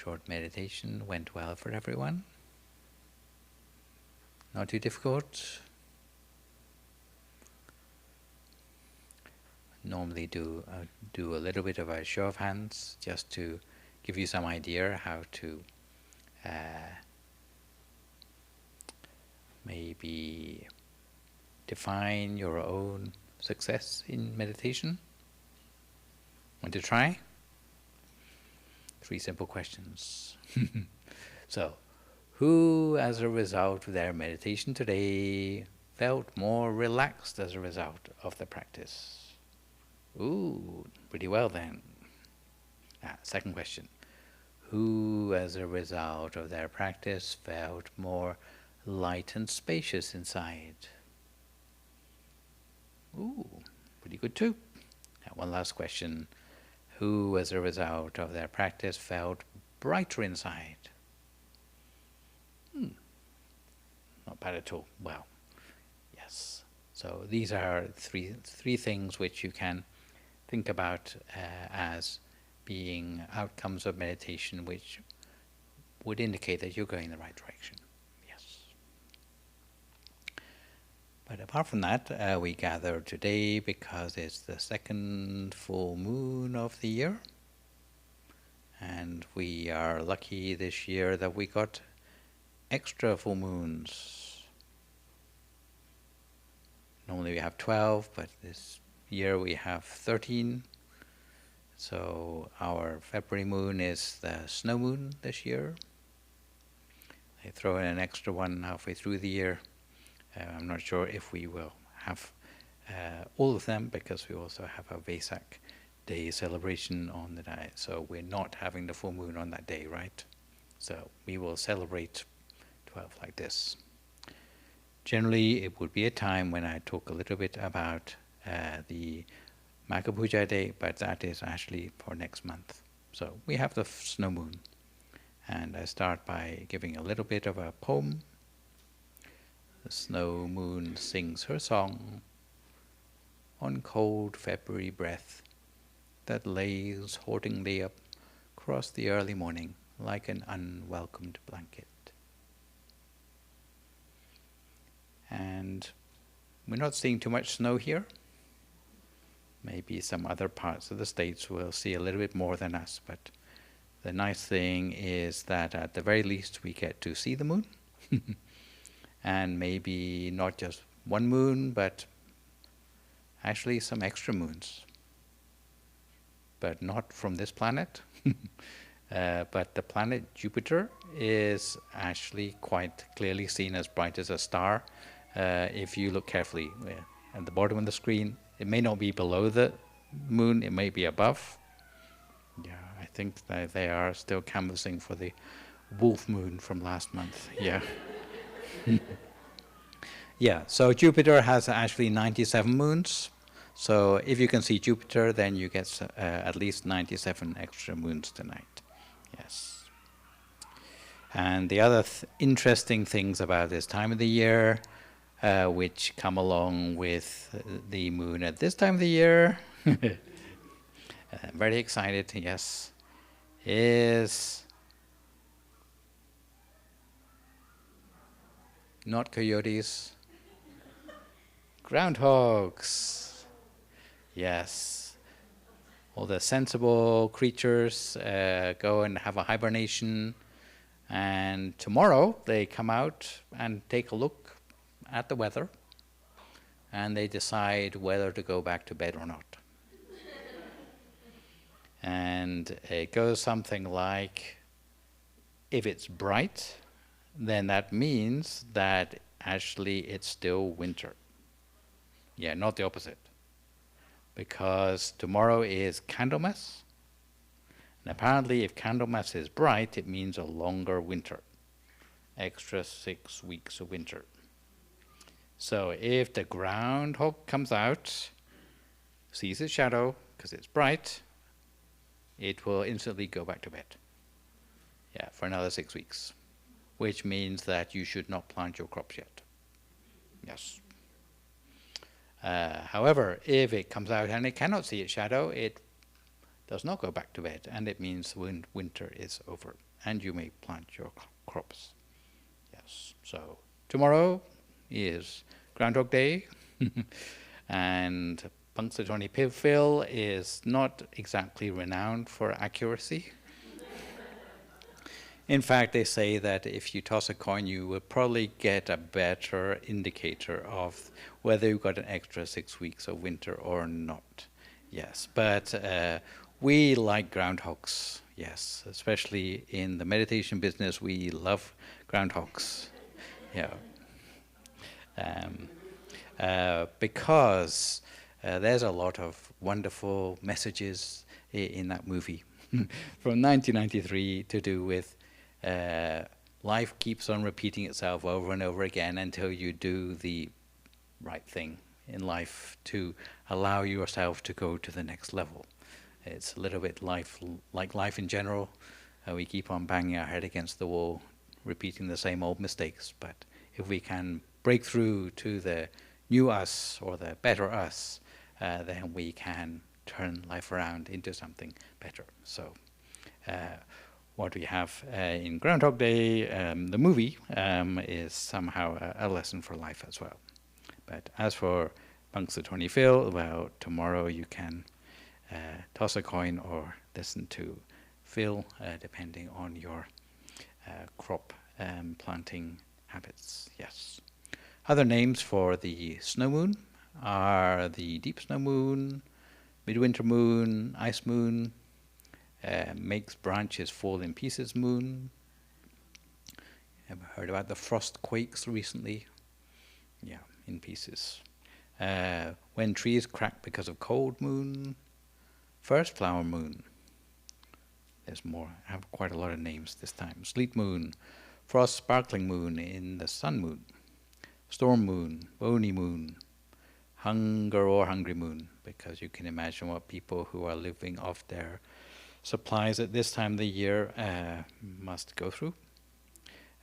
short meditation went well for everyone? Not too difficult? Normally do a little bit of a show of hands just to give you some idea how to maybe define your own success in meditation. Want to try? 3 simple questions. So, who as a result of their meditation today felt more relaxed as a result of the practice? Ooh, pretty well then. Second question. Who as a result of their practice felt more light and spacious inside? Ooh, pretty good too. One last question. Who as a result of their practice felt brighter inside? Not bad at all. Well, yes. So these are three things which you can think about as being outcomes of meditation which would indicate that you're going in the right direction. Yes. But apart from that, we gather today because it's the second full moon of the year. And we are lucky this year that we got extra full moons. Normally we have 12, but this year we have 13. So our February moon is the snow moon this year. They throw in an extra one halfway through the year. I'm not sure if we will have all of them because we also have a Vesak day celebration on the day. So we're not having the full moon on that day, right? So we will celebrate 12 like this. Generally, it would be a time when I talk a little bit about the Magha Puja day, but that is actually for next month. So we have the snow moon. And I start by giving a little bit of a poem. The snow moon sings her song on cold February breath that lays hauntingly up across the early morning like an unwelcomed blanket. And we're not seeing too much snow here. Maybe some other parts of the States will see a little bit more than us, but the nice thing is that at the very least we get to see the moon. And maybe not just one moon, but actually some extra moons. But not from this planet. But the planet Jupiter is actually quite clearly seen as bright as a star. If you look carefully at the bottom of the screen, it may not be below the moon, it may be above. Yeah, I think that they are still canvassing for the wolf moon from last month. Yeah. Yeah, so Jupiter has actually 97 moons. So if you can see Jupiter, then you get at least 97 extra moons tonight. Yes. And the other interesting things about this time of the year, which come along with the moon at this time of the year, I'm very excited, yes, is not coyotes, groundhogs. Yes. All the sensible creatures go and have a hibernation, and tomorrow they come out and take a look at the weather, and they decide whether to go back to bed or not. And it goes something like, if it's bright, then that means that actually it's still winter. Yeah, not the opposite. Because tomorrow is Candlemas, and apparently if Candlemas is bright, it means a longer winter. Extra 6 weeks of winter. So if the groundhog comes out, sees its shadow, because it's bright, it will instantly go back to bed. Yeah, for another 6 weeks. Which means that you should not plant your crops yet. Yes. However, if it comes out and it cannot see its shadow, it does not go back to bed, and it means winter is over, and you may plant your crops. Yes. So tomorrow is Groundhog Day, and Punxsutawney Phil is not exactly renowned for accuracy. In fact, they say that if you toss a coin, you will probably get a better indicator of whether you got an extra 6 weeks of winter or not. Yes, but we like groundhogs. Yes, especially in the meditation business, we love groundhogs. Yeah, because there's a lot of wonderful messages in that movie from 1993 to do with life keeps on repeating itself over and over again until you do the right thing in life to allow yourself to go to the next level. It's a little bit like life in general. We keep on banging our head against the wall, repeating the same old mistakes. But if we can break through to the new us or the better us, then we can turn life around into something better. So what we have in Groundhog Day, the movie, is somehow a lesson for life as well. But as for Punxsutawney Phil, well, tomorrow you can toss a coin or listen to Phil, depending on your crop planting habits. Yes. Other names for the snow moon are the deep snow moon, midwinter moon, ice moon, makes branches fall in pieces moon. Ever heard about the frost quakes recently? Yeah, in pieces. When trees crack because of cold moon, first flower moon. There's more. I have quite a lot of names this time. Sleet moon, frost sparkling moon in the sun moon, storm moon, bony moon, hunger or hungry moon, because you can imagine what people who are living off their supplies at this time of the year must go through.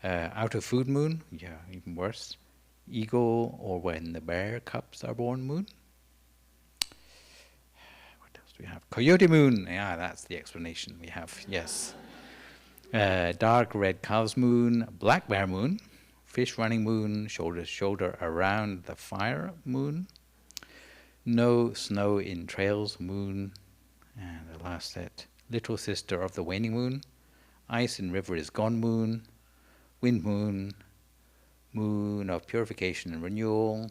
Out of food moon, yeah, even worse. Eagle, or when the bear cubs are born moon. What else do we have? Coyote moon, yeah, that's the explanation we have, yes. Dark red cow's moon, black bear moon, fish running moon, shoulder to shoulder around the fire moon. No snow in trails moon, and the last set, little sister of the waning moon, ice in river is gone moon, wind moon, moon of purification and renewal,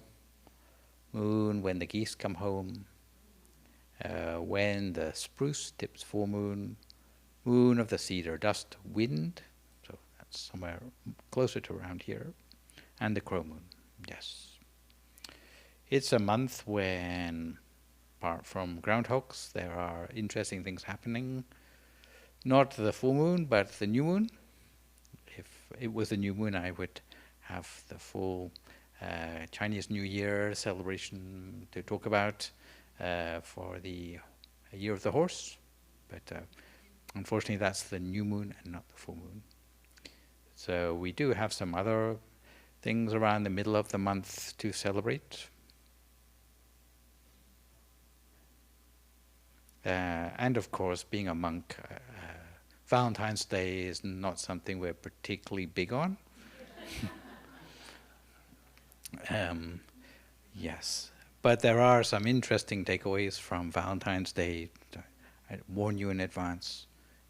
moon when the geese come home, when the spruce tips full moon, moon of the cedar dust wind, so that's somewhere closer to around here, and the crow moon, yes. It's a month when, apart from groundhogs, there are interesting things happening. Not the full moon, but the new moon. If it was the new moon, I would have the full Chinese New Year celebration to talk about for the Year of the Horse. But unfortunately, that's the new moon and not the full moon. So we do have some other things around the middle of the month to celebrate. And of course, being a monk, Valentine's Day is not something we're particularly big on. Yes, but there are some interesting takeaways from Valentine's Day. I warn you in advance.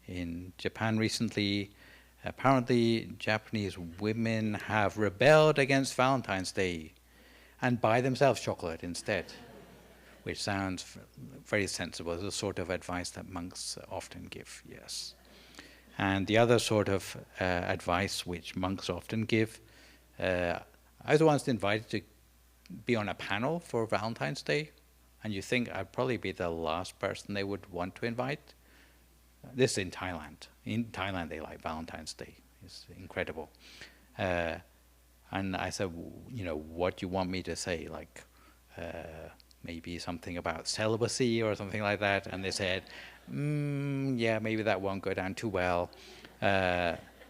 In Japan recently, apparently Japanese women have rebelled against Valentine's Day and buy themselves chocolate instead, which sounds very sensible, the sort of advice that monks often give, yes. And the other sort of advice which monks often give, I was once invited to be on a panel for Valentine's Day, and you think I'd probably be the last person they would want to invite. This is in Thailand. In Thailand, they like Valentine's Day. It's incredible. And I said, you know, what do you want me to say? Like, maybe something about celibacy or something like that. And they said, yeah, maybe that won't go down too well.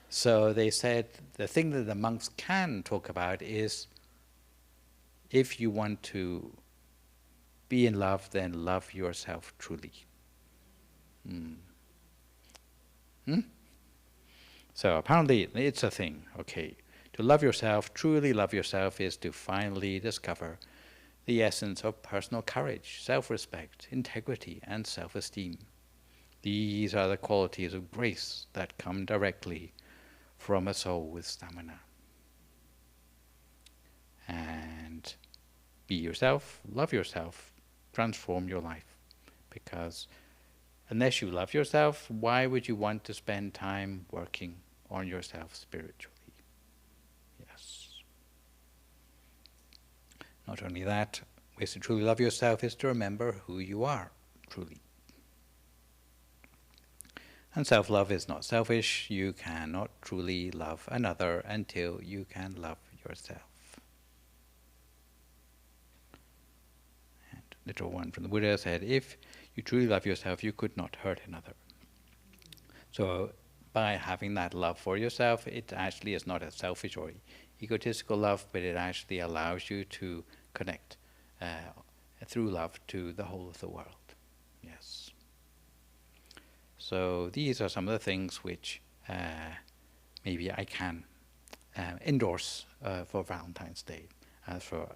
So they said the thing that the monks can talk about is if you want to be in love, then love yourself truly. Hmm. Hmm? So apparently it's a thing, okay. To love yourself, truly love yourself, is to finally discover the essence of personal courage, self-respect, integrity, and self-esteem. These are the qualities of grace that come directly from a soul with stamina. And be yourself, love yourself, transform your life. Because unless you love yourself, why would you want to spend time working on yourself spiritually? Yes. Not only that, ways to truly love yourself is to remember who you are, truly. And self-love is not selfish. You cannot truly love another until you can love yourself. And little one from the Buddha said, if you truly love yourself, you could not hurt another. So by having that love for yourself, it actually is not a selfish or egotistical love, but it actually allows you to connect through love to the whole of the world. Yes. So these are some of the things which maybe I can endorse for Valentine's Day. As for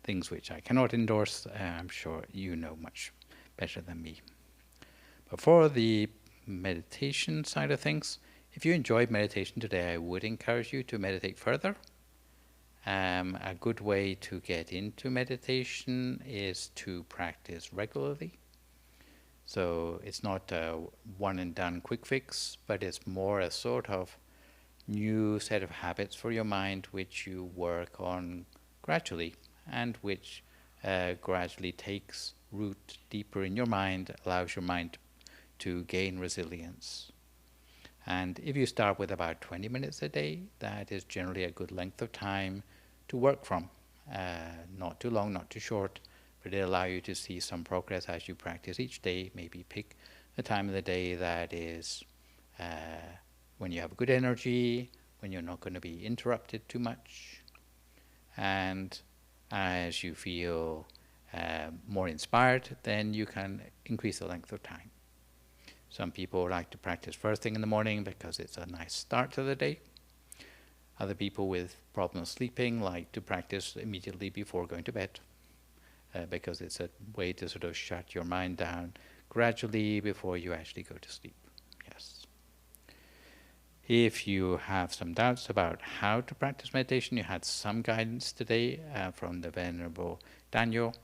things which I cannot endorse, I'm sure you know much better than me. But for the meditation side of things, if you enjoyed meditation today, I would encourage you to meditate further. A good way to get into meditation is to practice regularly. So it's not a one and done quick fix, but it's more a sort of new set of habits for your mind which you work on gradually, and which gradually takes root deeper in your mind, allows your mind to gain resilience. And if you start with about 20 minutes a day, that is generally a good length of time to work from. Not too long, not too short, but it'll allow you to see some progress as you practice each day. Maybe pick a time of the day that is when you have good energy, when you're not going to be interrupted too much. And as you feel more inspired, then you can increase the length of time. Some people like to practice first thing in the morning because it's a nice start to the day. Other people with problems sleeping like to practice immediately before going to bed because it's a way to sort of shut your mind down gradually before you actually go to sleep. Yes. If you have some doubts about how to practice meditation, you had some guidance today from the Venerable Daniel.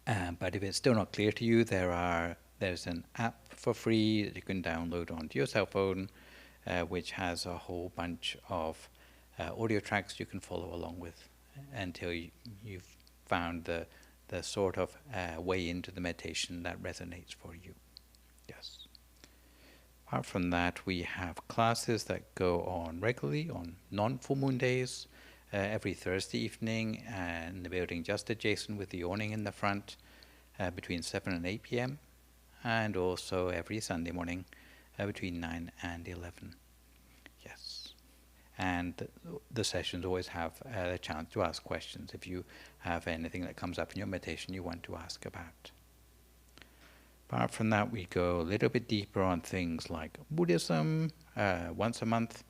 But if it's still not clear to you, there's an app for free that you can download onto your cell phone, which has a whole bunch of audio tracks you can follow along with until you've found the sort of way into the meditation that resonates for you. Yes. Apart from that, we have classes that go on regularly on non-full moon days, every Thursday evening in the building just adjacent with the awning in the front between 7 and 8 p.m. and also every Sunday morning between 9 and 11. Yes. And the sessions always have a chance to ask questions if you have anything that comes up in your meditation you want to ask about. Apart from that, we go a little bit deeper on things like Buddhism once a month.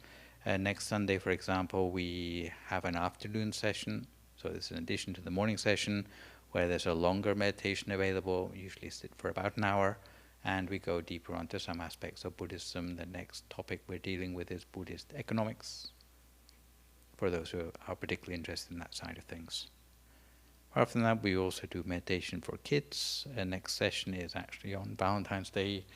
Next Sunday, for example, we have an afternoon session. So this is in addition to the morning session, where there's a longer meditation available, usually sit for about an hour, and we go deeper onto some aspects of Buddhism. The next topic we're dealing with is Buddhist economics, for those who are particularly interested in that side of things. Apart from that, we also do meditation for kids. The next session is actually on Valentine's Day,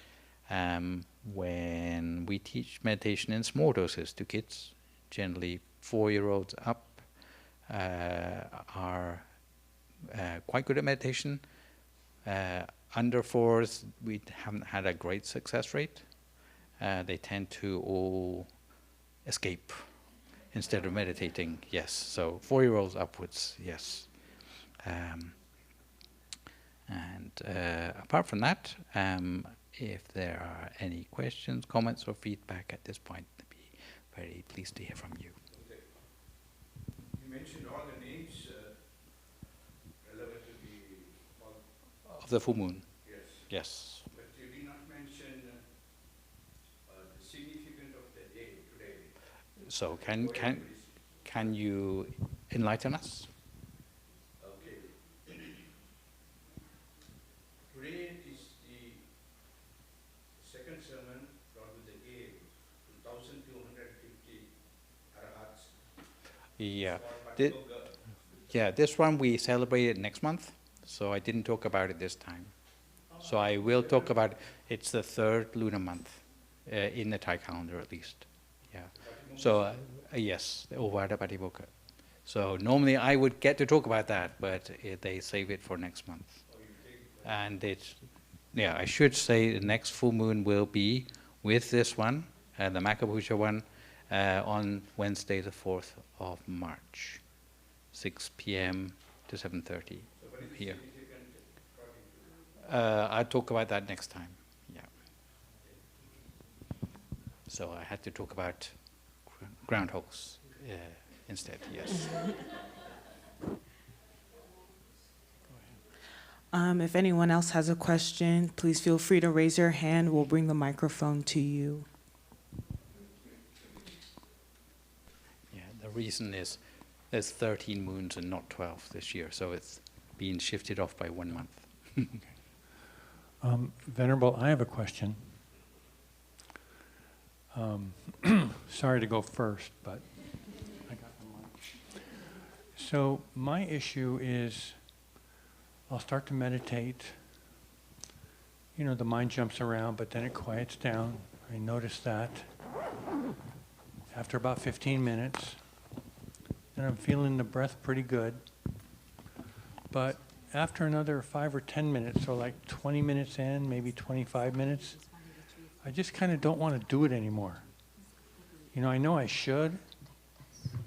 when we teach meditation in small doses to kids. Generally 4-year-olds up are quite good at meditation. Under 4s, we haven't had a great success rate. They tend to all escape instead of meditating. Yes, so 4-year-olds upwards, yes. Apart from that, if there are any questions, comments, or feedback at this point, I'd be very pleased to hear from you. Okay. You mentioned all the names relevant to the Of the full moon? Yes. Yes. But you did not So can you enlighten us? Okay. Today is the second sermon brought with the aid to 1,250 arahats Yeah. for Thi- Patimokkha. yeah, this one we celebrated next month, so I didn't talk about it this time. So I will talk about it's the third lunar month in the Thai calendar at least. Yeah. So yes, the Ovada Patimokkha. So normally I would get to talk about that, but they save it for next month. And it's, yeah, I should say the next full moon will be with this one, the Makapuja one, on Wednesday the 4th of March, 6 p.m. to 7:30 So what is the here. significant according to? I'll talk about that next time. Yeah. So I had to talk about groundhogs instead. Yes. If anyone else has a question, please feel free to raise your hand. We'll bring the microphone to you. Yeah. The reason is there's 13 moons and not 12 this year, so it's being shifted off by 1 month. Venerable, I have a question. Sorry to go first, but I got the mic. So my issue is, I'll start to meditate. You know, the mind jumps around, but then it quiets down. I notice that. After about 15 minutes, and I'm feeling the breath pretty good. But after another 5 or 10 minutes, so like 20 minutes in, maybe 25 minutes, I just kind of don't want to do it anymore. You know I should,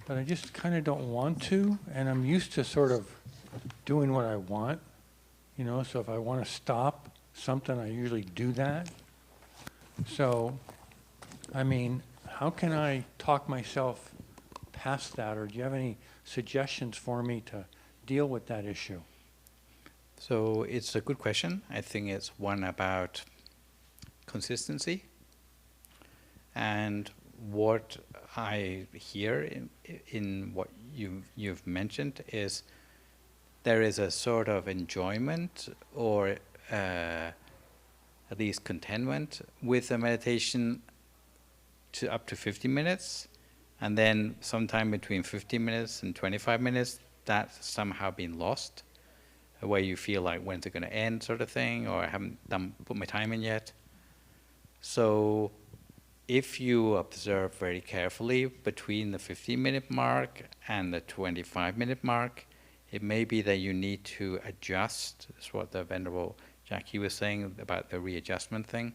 but I just kind of don't want to, and I'm used to sort of doing what I want. You know, so if I want to stop something, I usually do that. So, I mean, how can I talk myself past that, or do you have any suggestions for me to deal with that issue? So it's a good question. I think it's one about consistency. And what I hear in what you've mentioned is there is a sort of enjoyment or at least contentment with the meditation to up to 50 minutes, and then sometime between 15 minutes and 25 minutes that's somehow been lost, where you feel like when's it going to end sort of thing, or I haven't put my time in yet. So if you observe very carefully between the 15-minute mark and the 25-minute mark, it may be that you need to adjust. That's what the Venerable Jackie was saying about the readjustment thing.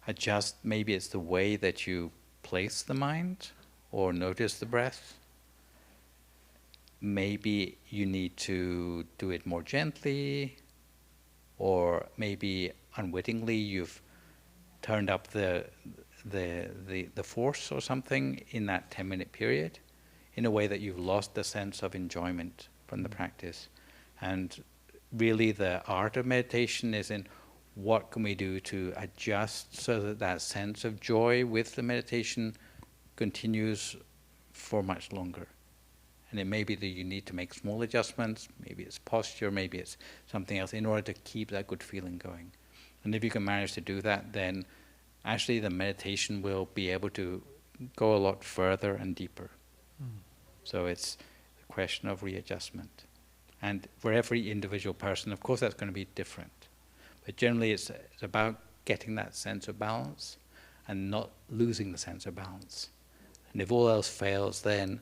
Adjust, maybe it's the way that you place the mind or notice the breath. Maybe you need to do it more gently, or maybe unwittingly you've turned up the force or something in that 10-minute period in a way that you've lost the sense of enjoyment from the practice. And really the art of meditation is in what can we do to adjust so that that sense of joy with the meditation continues for much longer. And it may be that you need to make small adjustments, maybe it's posture, maybe it's something else, in order to keep that good feeling going. And if you can manage to do that, then actually the meditation will be able to go a lot further and deeper. So it's a question of readjustment. And for every individual person, of course, that's going to be different. But generally, it's about getting that sense of balance and not losing the sense of balance. And if all else fails, then,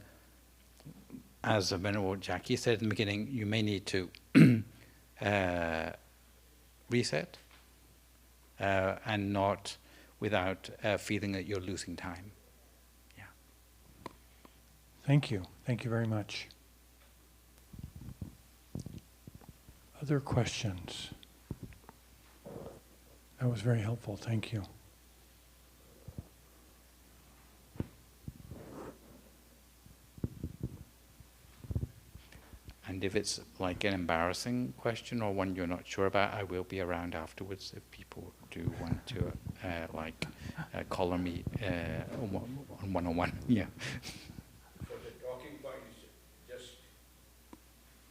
as the Venerable Jackie said in the beginning, you may need to reset and not without feeling that you're losing time. Yeah. Thank you. Thank you very much. Other questions? That was very helpful. Thank you. And if it's like an embarrassing question or one you're not sure about, I will be around afterwards if people do want to color me on one-on-one. Yeah. For the talking point, just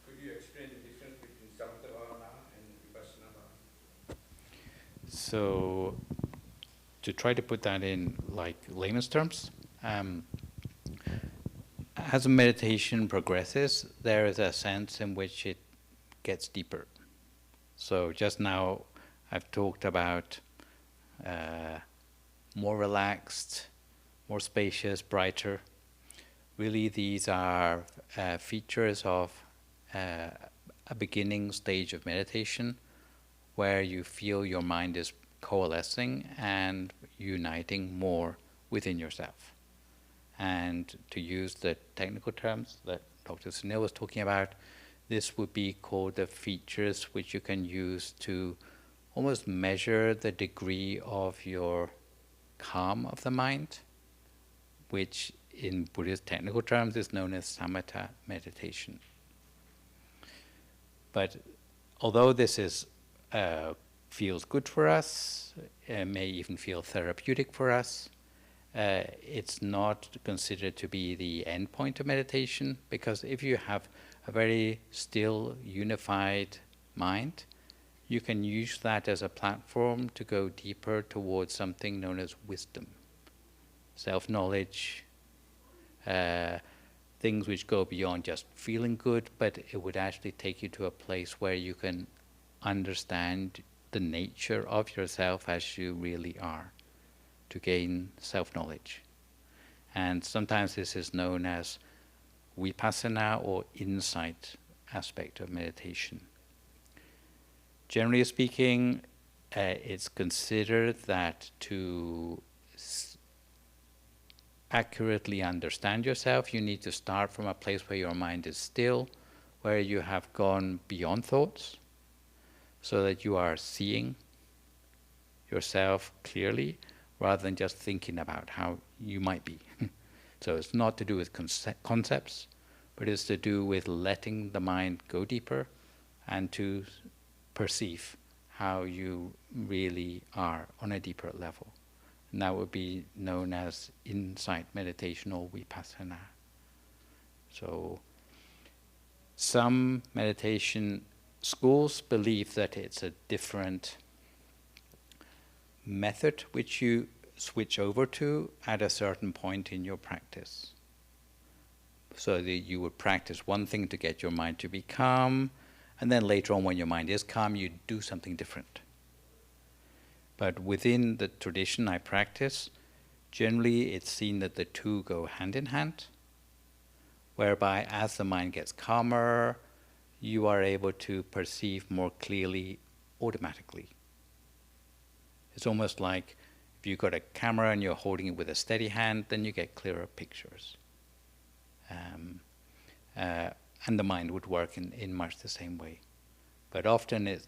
could you explain the difference between Samatha Bhavana and Vipassana Bhavana? So, to try to put that in like layman's terms, as a meditation progresses, there is a sense in which it gets deeper. So just now I've talked about more relaxed, more spacious, brighter. Really, these are features of a beginning stage of meditation where you feel your mind is coalescing and uniting more within yourself. And to use the technical terms that Dr. Sunil was talking about, this would be called the features which you can use to almost measure the degree of your calm of the mind, which in Buddhist technical terms is known as samatha meditation. But although this is feels good for us, may even feel therapeutic for us, it's not considered to be the end point of meditation, because if you have a very still, unified mind, you can use that as a platform to go deeper towards something known as wisdom, self-knowledge, things which go beyond just feeling good, but it would actually take you to a place where you can understand the nature of yourself as you really are, to gain self-knowledge. And sometimes this is known as vipassana or insight aspect of meditation. Generally speaking, it's considered that to accurately understand yourself, you need to start from a place where your mind is still, where you have gone beyond thoughts, so that you are seeing yourself clearly, rather than just thinking about how you might be. So it's not to do with concepts, but it's to do with letting the mind go deeper and to perceive how you really are on a deeper level. And that would be known as insight meditation or vipassana. So some meditation schools believe that it's a different method which you switch over to at a certain point in your practice. So that you would practice one thing to get your mind to be calm, and then later on when your mind is calm, you do something different. But within the tradition I practice, generally it's seen that the two go hand in hand, whereby as the mind gets calmer, you are able to perceive more clearly automatically. It's almost like if you've got a camera and you're holding it with a steady hand, then you get clearer pictures. And the mind would work in much the same way. But often it's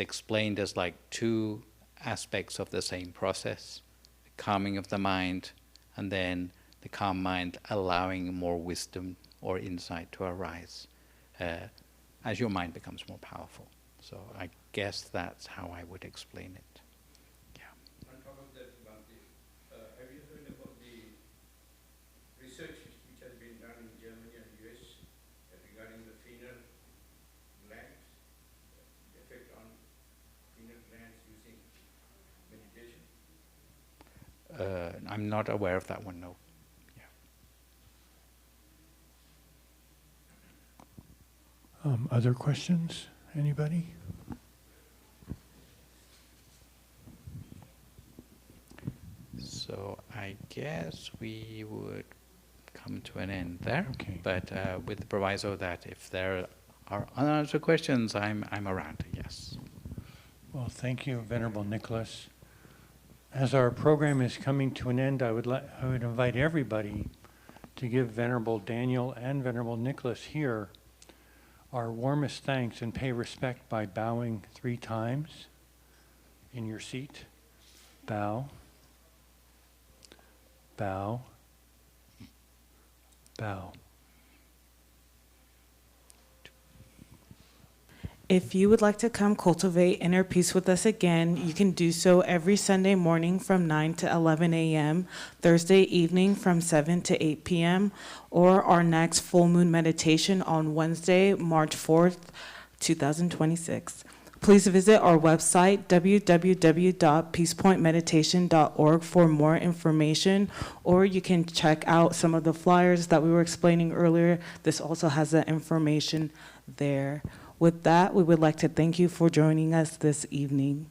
explained as like two aspects of the same process: the calming of the mind, and then the calm mind allowing more wisdom or insight to arise as your mind becomes more powerful. So I guess that's how I would explain it. On top of that, Bhante, have you heard about the research which has been done in Germany and US regarding the pineal glands, the effect on pineal glands using meditation? I'm not aware of that one, no. Other questions? Anybody? So I guess we would come to an end there. Okay. But with the proviso that if there are unanswered questions, I'm around, yes. Well, thank you, Venerable Nicholas. As our program is coming to an end, I would invite everybody to give Venerable Daniel and Venerable Nicholas here our warmest thanks and pay respect by bowing 3 times in your seat. Bow, bow, bow. If you would like to come cultivate inner peace with us again, you can do so every Sunday morning from 9 to 11 a.m., Thursday evening from 7 to 8 p.m., or our next full moon meditation on Wednesday, March 4th, 2026. Please visit our website, www.peacepointmeditation.org, for more information, or you can check out some of the flyers that we were explaining earlier. This also has the information there. With that, we would like to thank you for joining us this evening.